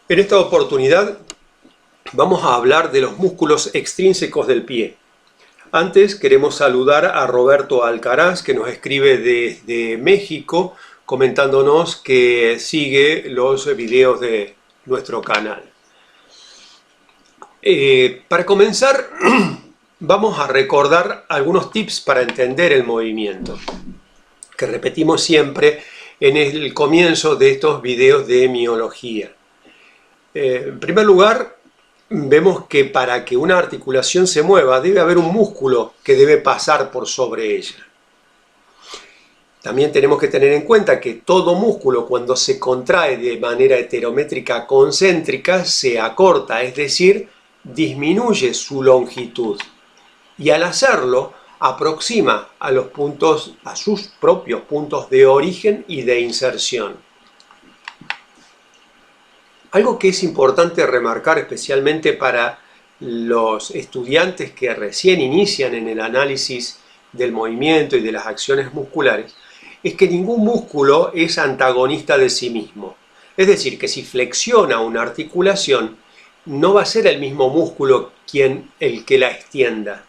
En esta oportunidad vamos a hablar de los músculos extrínsecos del pie. Antes queremos saludar a Roberto Alcaraz, que nos escribe desde México, comentándonos que sigue los videos de nuestro canal. Para comenzar, vamos a recordar algunos tips para entender el movimiento, que repetimos siempre en el comienzo de estos videos de miología. En primer lugar, vemos que para que una articulación se mueva debe haber un músculo que debe pasar por sobre ella. También tenemos que tener en cuenta que todo músculo, cuando se contrae de manera heterométrica concéntrica, se acorta, es decir, disminuye su longitud. Y al hacerlo, aproxima a sus propios puntos de origen y de inserción. Algo que es importante remarcar especialmente para los estudiantes que recién inician en el análisis del movimiento y de las acciones musculares es que ningún músculo es antagonista de sí mismo. Es decir, que si flexiona una articulación, no va a ser el mismo músculo el que la extienda.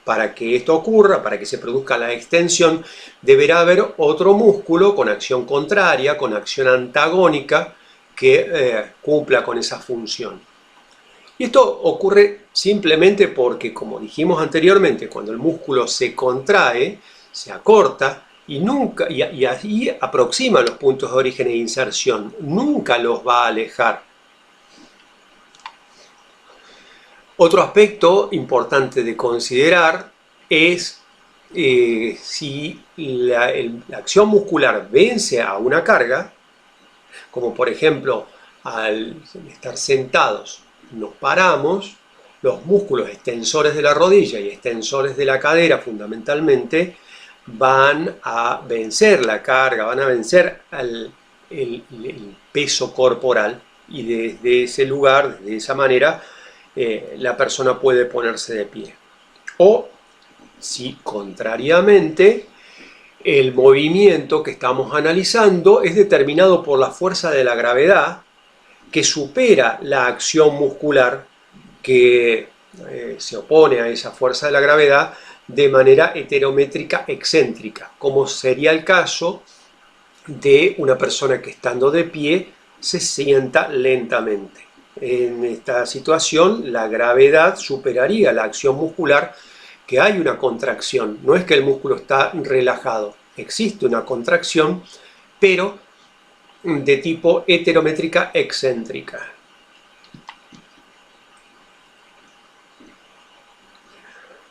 Para que esto ocurra, para que se produzca la extensión, deberá haber otro músculo con acción contraria, con acción antagónica, que cumpla con esa función. Y esto ocurre simplemente porque, como dijimos anteriormente, cuando el músculo se contrae, se acorta y así aproxima los puntos de origen e inserción, nunca los va a alejar. Otro aspecto importante de considerar es si la acción muscular vence a una carga, como por ejemplo al estar sentados nos paramos, los músculos extensores de la rodilla y extensores de la cadera fundamentalmente van a vencer la carga, van a vencer el peso corporal, y desde ese lugar, de esa manera, la persona puede ponerse de pie. O si contrariamente el movimiento que estamos analizando es determinado por la fuerza de la gravedad que supera la acción muscular que se opone a esa fuerza de la gravedad de manera heterométrica excéntrica, como sería el caso de una persona que estando de pie se sienta lentamente. En esta situación la gravedad superaría la acción muscular, que hay una contracción, no es que el músculo está relajado, existe una contracción, pero de tipo heterométrica excéntrica.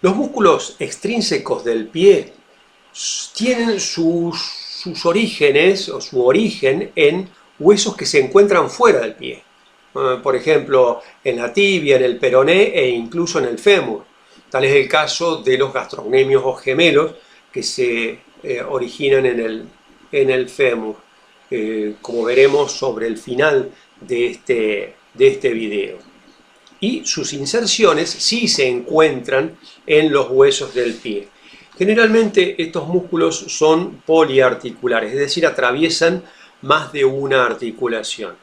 Los músculos extrínsecos del pie tienen sus orígenes o su origen en huesos que se encuentran fuera del pie. Por ejemplo, en la tibia, en el peroné e incluso en el fémur. Tal es el caso de los gastrocnemios o gemelos que se originan en el fémur, como veremos sobre el final de este video. Y sus inserciones sí se encuentran en los huesos del pie. Generalmente estos músculos son poliarticulares, es decir, atraviesan más de una articulación.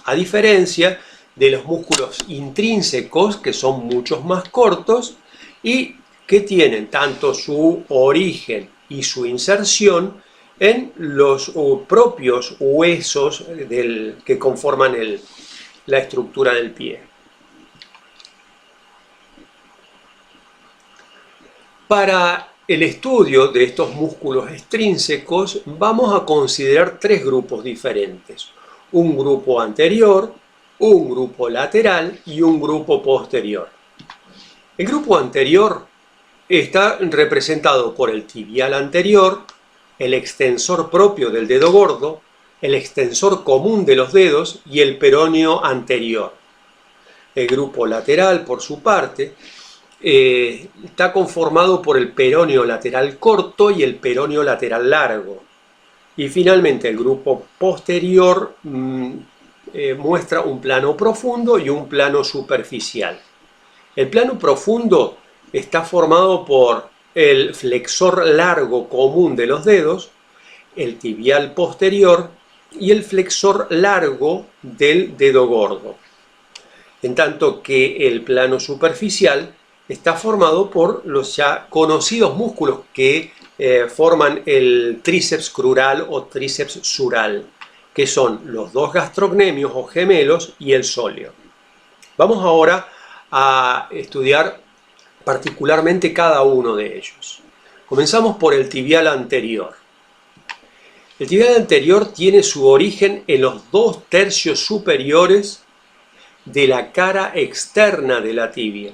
A diferencia de los músculos intrínsecos, que son muchos más cortos y que tienen tanto su origen y su inserción en los propios huesos que conforman la estructura del pie. Para el estudio de estos músculos extrínsecos vamos a considerar tres grupos diferentes: un grupo anterior, un grupo lateral y un grupo posterior. El grupo anterior está representado por el tibial anterior, el extensor propio del dedo gordo, el extensor común de los dedos y el peroneo anterior. El grupo lateral, por su parte, está conformado por el peroneo lateral corto y el peroneo lateral largo. Y finalmente el grupo posterior muestra un plano profundo y un plano superficial. El plano profundo está formado por el flexor largo común de los dedos, el tibial posterior y el flexor largo del dedo gordo, en tanto que el plano superficial está formado por los ya conocidos músculos que forman el tríceps crural o tríceps sural, que son los dos gastrocnemios o gemelos y el sóleo. Vamos ahora a estudiar particularmente cada uno de ellos. Comenzamos por el tibial anterior. El tibial anterior tiene su origen en los 2/3 superiores de la cara externa de la tibia.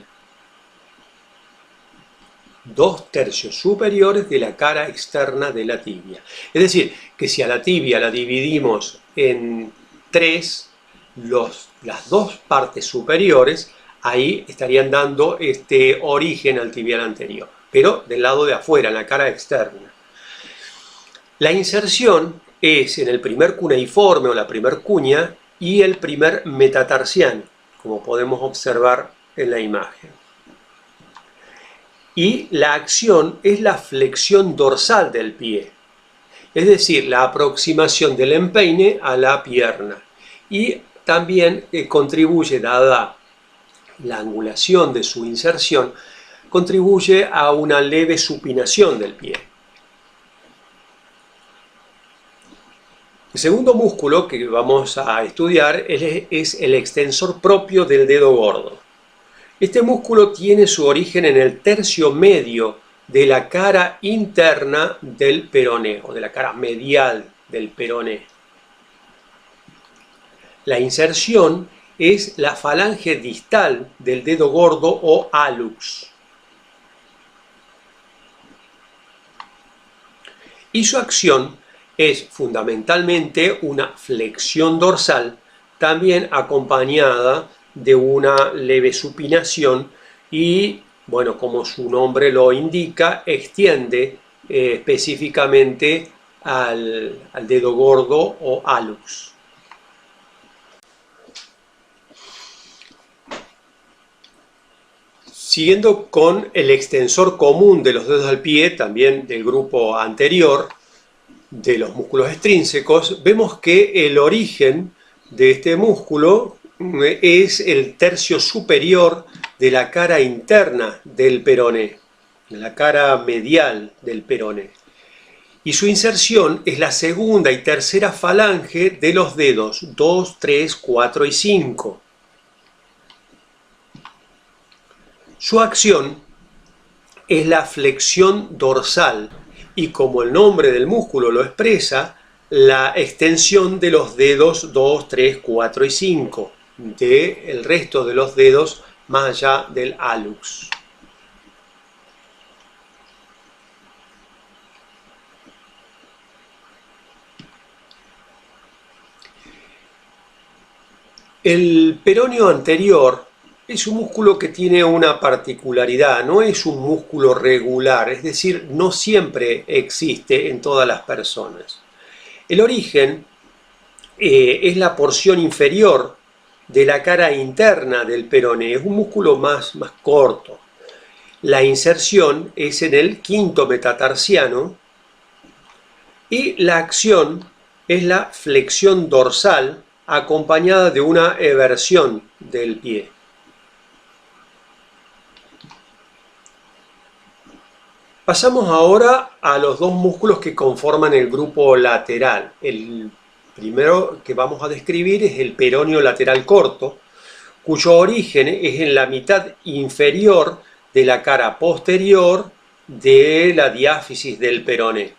2/3 superiores de la cara externa de la tibia. Es decir, que si a la tibia la dividimos en 3, las dos partes superiores, ahí estarían dando este origen al tibial anterior, pero del lado de afuera, en la cara externa. La inserción es en el primer cuneiforme o la primer cuña y el primer metatarsiano, como podemos observar en la imagen. Y la acción es la flexión dorsal del pie, es decir, la aproximación del empeine a la pierna. Y también contribuye, dada la angulación de su inserción, contribuye a una leve supinación del pie. El segundo músculo que vamos a estudiar es el extensor propio del dedo gordo. Este músculo tiene su origen en el tercio medio de la cara interna del peroné, o de la cara medial del peroné. La inserción es la falange distal del dedo gordo o hallux. Y su acción es fundamentalmente una flexión dorsal, también acompañada de una leve supinación y, bueno, como su nombre lo indica, extiende específicamente al dedo gordo o hallux. Siguiendo con el extensor común de los dedos del pie, también del grupo anterior de los músculos extrínsecos, vemos que el origen de este músculo es el tercio superior de la cara interna del peroné, de la cara medial del peroné. Y su inserción es la segunda y tercera falange de los dedos 2, 3, 4 y 5. Su acción es la flexión dorsal y, como el nombre del músculo lo expresa, la extensión de los dedos 2, 3, 4 y 5, del resto de los dedos más allá del hallux. El peroneo anterior es un músculo que tiene una particularidad, no es un músculo regular, es decir, no siempre existe en todas las personas. El origen es la porción inferior de la cara interna del peroné, es un músculo más corto. La inserción es en el quinto metatarsiano y la acción es la flexión dorsal acompañada de una eversión del pie. Pasamos ahora a los dos músculos que conforman el grupo lateral. El primero que vamos a describir es el peroneo lateral corto, cuyo origen es en la mitad inferior de la cara posterior de la diáfisis del peroné.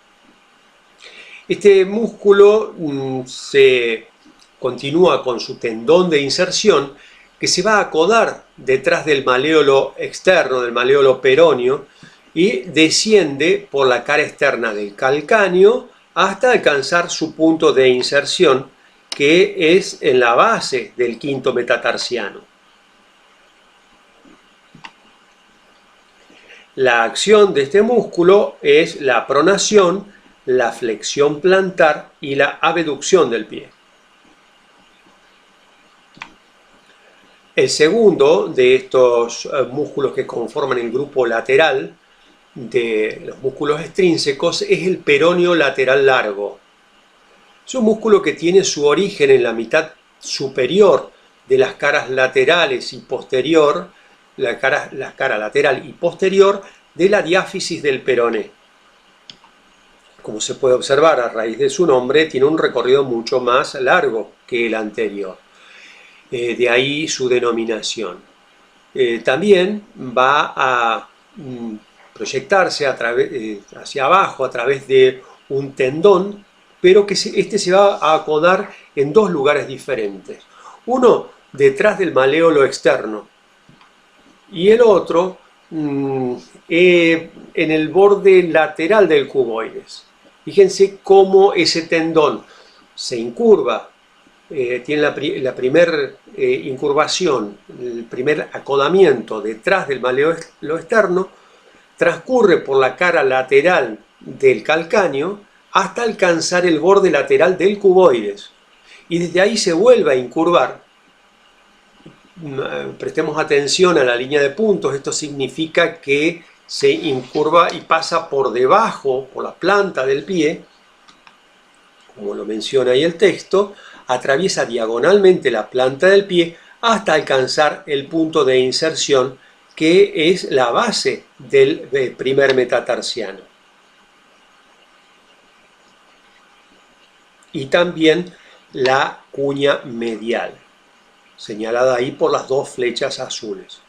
Este músculo se continúa con su tendón de inserción que se va a acodar detrás del maléolo externo, del maléolo peroneo, y desciende por la cara externa del calcáneo hasta alcanzar su punto de inserción, que es en la base del quinto metatarsiano. La acción de este músculo es la pronación, la flexión plantar y la abducción del pie. El segundo de estos músculos que conforman el grupo lateral de los músculos extrínsecos es el peroneo lateral largo. Es un músculo que tiene su origen en la mitad superior de las caras laterales y posterior, la cara lateral y posterior de la diáfisis del peroné. Como se puede observar a raíz de su nombre, tiene un recorrido mucho más largo que el anterior. De ahí su denominación. También va a proyectarse hacia abajo a través de un tendón, pero que este se va a acodar en dos lugares diferentes. Uno detrás del maléolo externo y el otro en el borde lateral del cuboides. Fíjense cómo ese tendón se incurva, tiene la primera incurvación, el primer acodamiento detrás del maléolo externo, transcurre por la cara lateral del calcáneo hasta alcanzar el borde lateral del cuboides. Y desde ahí se vuelve a incurvar. Prestemos atención a la línea de puntos, esto significa que se incurva y pasa por debajo, por la planta del pie, como lo menciona ahí el texto, atraviesa diagonalmente la planta del pie hasta alcanzar el punto de inserción, que es la base del primer metatarsiano. Y también la cuña medial, señalada ahí por las dos flechas azules.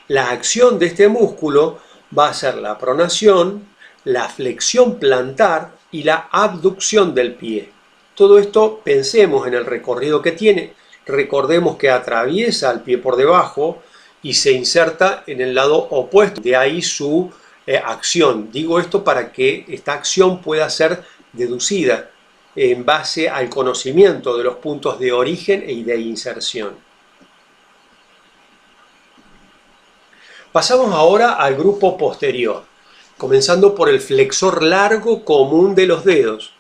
La acción de este músculo va a ser la pronación, la flexión plantar y la abducción del pie. Todo esto pensemos en el recorrido que tiene. Recordemos que atraviesa el pie por debajo y se inserta en el lado opuesto. De ahí su acción. Digo esto para que esta acción pueda ser deducida en base al conocimiento de los puntos de origen y de inserción. Pasamos ahora al grupo posterior, comenzando por el flexor largo común de los dedos,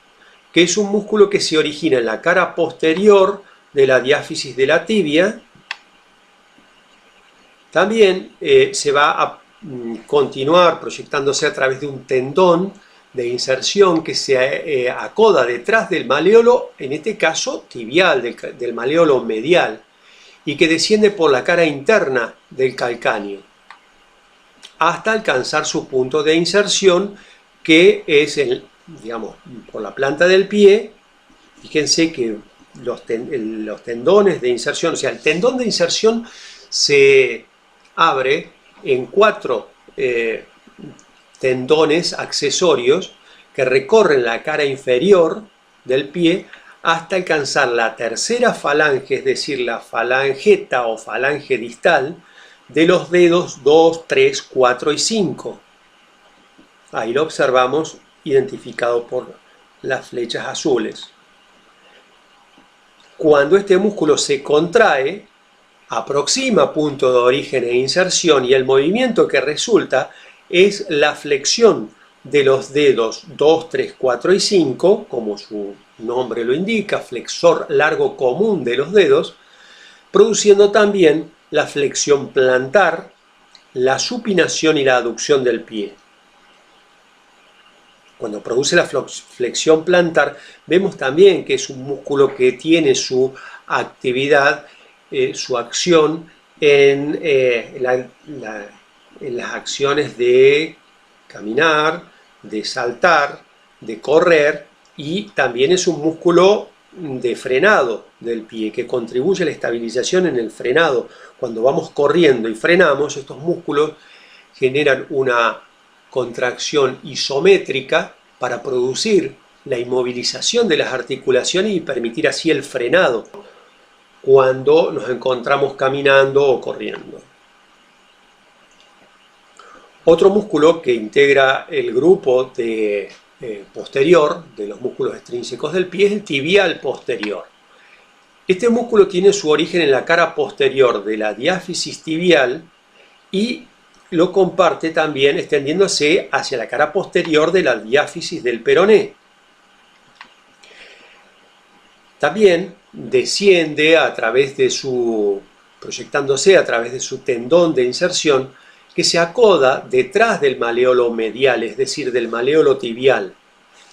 que es un músculo que se origina en la cara posterior de la diáfisis de la tibia. También se va a continuar proyectándose a través de un tendón de inserción que se acoda detrás del maléolo, en este caso tibial, del maléolo medial, y que desciende por la cara interna del calcáneo, hasta alcanzar su punto de inserción, que es, digamos, por la planta del pie. Fíjense que los tendones de inserción, o sea, el tendón de inserción se abre en 4 tendones accesorios que recorren la cara inferior del pie hasta alcanzar la tercera falange, es decir, la falangeta o falange distal de los dedos 2, 3, 4 y 5. Ahí lo observamos identificado por las flechas azules. Cuando este músculo se contrae, aproxima punto de origen e inserción, y el movimiento que resulta es la flexión de los dedos 2, 3, 4 y 5, como su nombre lo indica, flexor largo común de los dedos, produciendo también la flexión plantar, la supinación y la aducción del pie. Cuando produce la flexión plantar, vemos también que es un músculo que tiene su actividad, su acción en las acciones de caminar, de saltar, de correr, y también es un músculo de frenado del pie que contribuye a la estabilización en el frenado. Cuando vamos corriendo y frenamos, estos músculos generan una contracción isométrica para producir la inmovilización de las articulaciones y permitir así el frenado cuando nos encontramos caminando o corriendo. Otro músculo que integra el grupo posterior de los músculos extrínsecos del pie es el tibial posterior. Este músculo tiene su origen en la cara posterior de la diáfisis tibial y lo comparte también extendiéndose hacia la cara posterior de la diáfisis del peroné. También desciende proyectándose a través de su tendón de inserción, que se acoda detrás del maléolo medial, es decir, del maléolo tibial.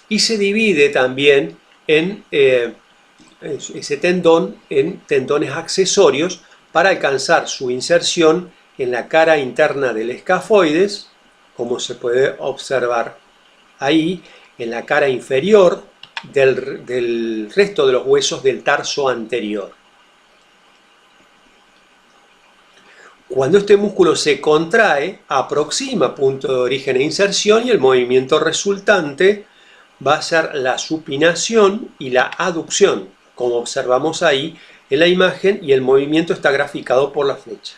y se divide también en ese tendón en tendones accesorios para alcanzar su inserción en la cara interna del escafoides, como se puede observar ahí, en la cara inferior del resto de los huesos del tarso anterior. Cuando este músculo se contrae, aproxima punto de origen e inserción y el movimiento resultante va a ser la supinación y la aducción, como observamos ahí en la imagen, y el movimiento está graficado por la flecha.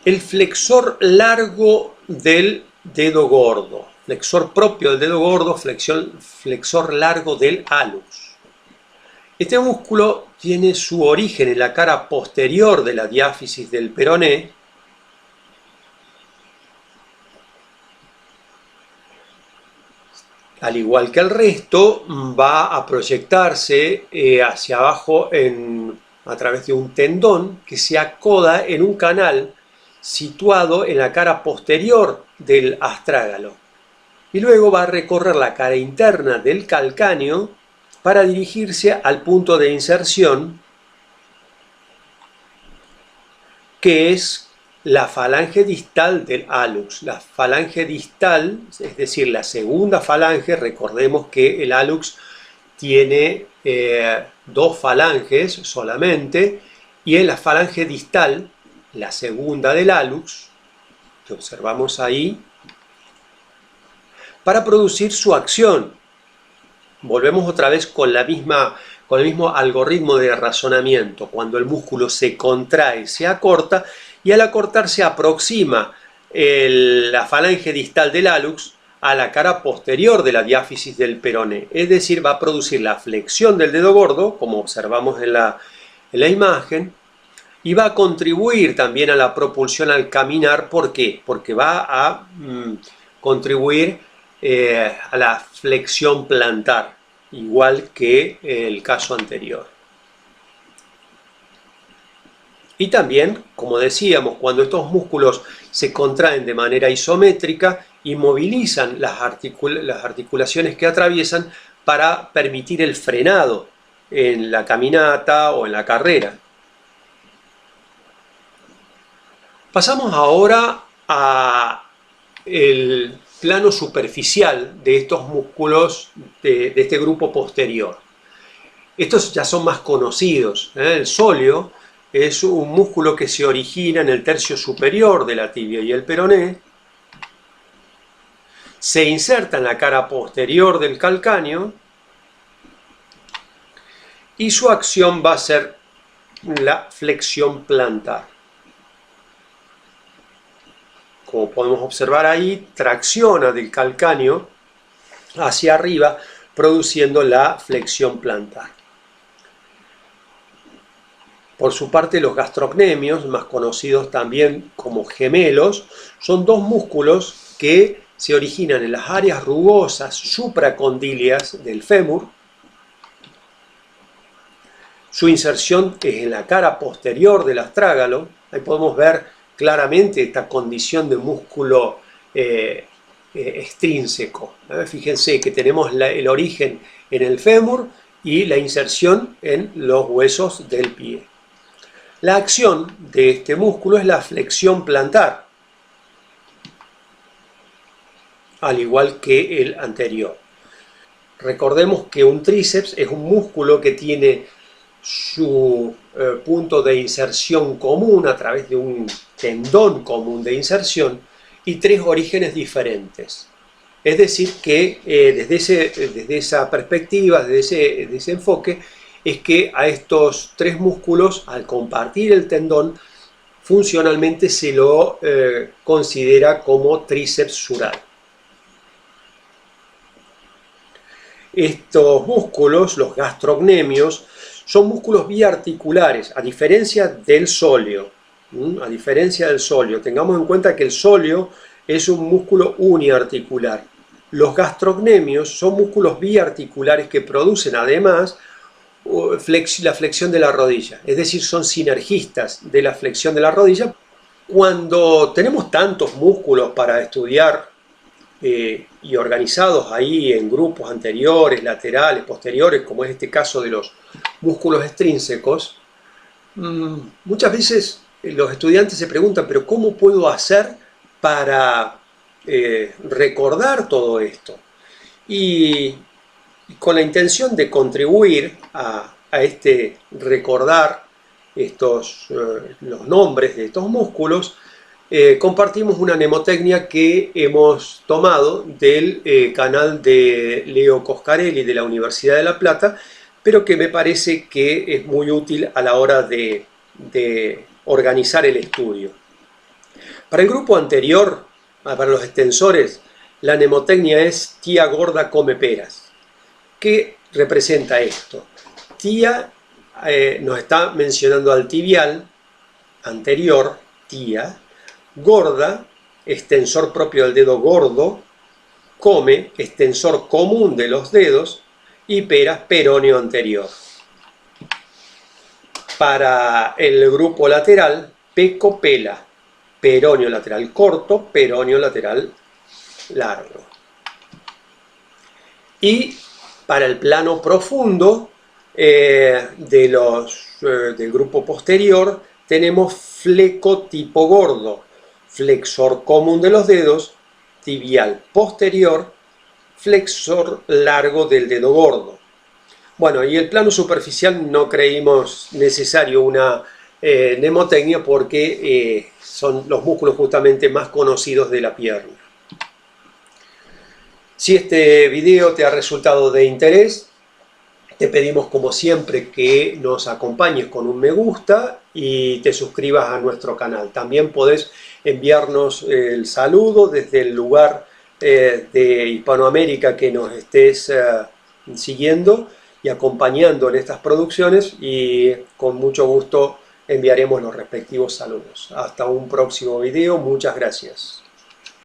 El flexor largo del dedo gordo, flexor propio del dedo gordo, flexor largo del hallux. Este músculo tiene su origen en la cara posterior de la diáfisis del peroné, al igual que el resto, va a proyectarse hacia abajo a través de un tendón que se acoda en un canal situado en la cara posterior del astrágalo. Y luego va a recorrer la cara interna del calcáneo para dirigirse al punto de inserción, que es la falange distal del hallux. La falange distal, es decir, la segunda falange, recordemos que el hallux tiene dos falanges solamente, y en la falange distal, la segunda del hallux, que observamos ahí, para producir su acción. Volvemos otra vez con el mismo algoritmo de razonamiento. Cuando el músculo se contrae, se acorta, y al acortarse aproxima la falange distal del hallux a la cara posterior de la diáfisis del peroné. Es decir, va a producir la flexión del dedo gordo, como observamos en la imagen, y va a contribuir también a la propulsión al caminar. ¿Por qué? Porque va a contribuir a la flexión plantar, igual que el caso anterior. Y también, como decíamos, cuando estos músculos se contraen de manera isométrica y movilizan las articulaciones que atraviesan para permitir el frenado en la caminata o en la carrera. Pasamos ahora al plano superficial de estos músculos de este grupo posterior. Estos ya son más conocidos. El sóleo es un músculo que se origina en el tercio superior de la tibia y el peroné, se inserta en la cara posterior del calcáneo y su acción va a ser la flexión plantar. Como podemos observar ahí, tracciona del calcáneo hacia arriba, produciendo la flexión plantar. Por su parte, los gastrocnemios, más conocidos también como gemelos, son dos músculos que se originan en las áreas rugosas supracondíleas del fémur. Su inserción es en la cara posterior del astrágalo. Ahí podemos ver claramente esta condición de músculo extrínseco. Fíjense que tenemos el origen en el fémur y la inserción en los huesos del pie. La acción de este músculo es la flexión plantar, al igual que el anterior. Recordemos que un tríceps es un músculo que tiene su punto de inserción común a través de un tendón común de inserción y tres orígenes diferentes. Es decir que desde esa perspectiva, desde ese enfoque, es que a estos tres músculos, al compartir el tendón, funcionalmente se lo considera como tríceps sural. Estos músculos, los gastrocnemios, son músculos biarticulares, a diferencia del sóleo. Tengamos en cuenta que el sóleo es un músculo uniarticular. Los gastrocnemios son músculos biarticulares que producen además la flexión de la rodilla, es decir, son sinergistas de la flexión de la rodilla, Cuando tenemos tantos músculos para estudiar y organizados ahí en grupos anteriores, laterales, posteriores, como es este caso de los músculos extrínsecos, muchas veces los estudiantes se preguntan, pero ¿cómo puedo hacer para recordar todo esto? Y con la intención de contribuir a este recordar los nombres de estos músculos, compartimos una mnemotecnia que hemos tomado del canal de Leo Coscarelli de la Universidad de La Plata, pero que me parece que es muy útil a la hora de organizar el estudio. Para el grupo anterior, para los extensores, la mnemotecnia es tía gorda come peras. ¿Qué representa esto? Tía nos está mencionando al tibial anterior, tía, gorda, extensor propio del dedo gordo, come, extensor común de los dedos, y peras, peroneo anterior. Para el grupo lateral, peco, pela, peroneo lateral corto, peroneo lateral largo. Y para el plano profundo del grupo posterior, tenemos fleco tipo gordo, flexor común de los dedos, tibial posterior, flexor largo del dedo gordo. Bueno, y el plano superficial no creímos necesario una mnemotecnia porque son los músculos justamente más conocidos de la pierna. Si este video te ha resultado de interés, te pedimos como siempre que nos acompañes con un me gusta y te suscribas a nuestro canal. También podés enviarnos el saludo desde el lugar de Hispanoamérica que nos estés siguiendo y acompañando en estas producciones, y con mucho gusto enviaremos los respectivos saludos. Hasta un próximo video, muchas gracias.